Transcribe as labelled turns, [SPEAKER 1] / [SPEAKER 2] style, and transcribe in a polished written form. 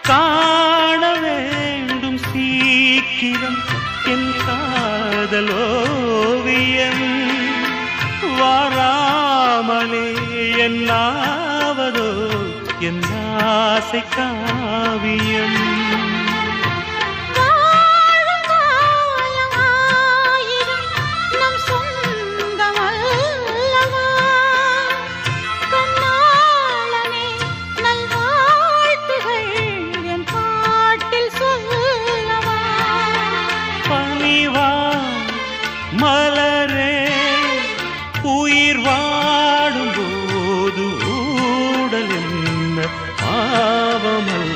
[SPEAKER 1] காண வேண்டும் சீக்கிரம் என் காதலோவியம் வாராமலே என்னாவதோ என் ஆசை காவியம் மலரே உயிர் வாடும் போது ஊடல் என்ன பாவமல்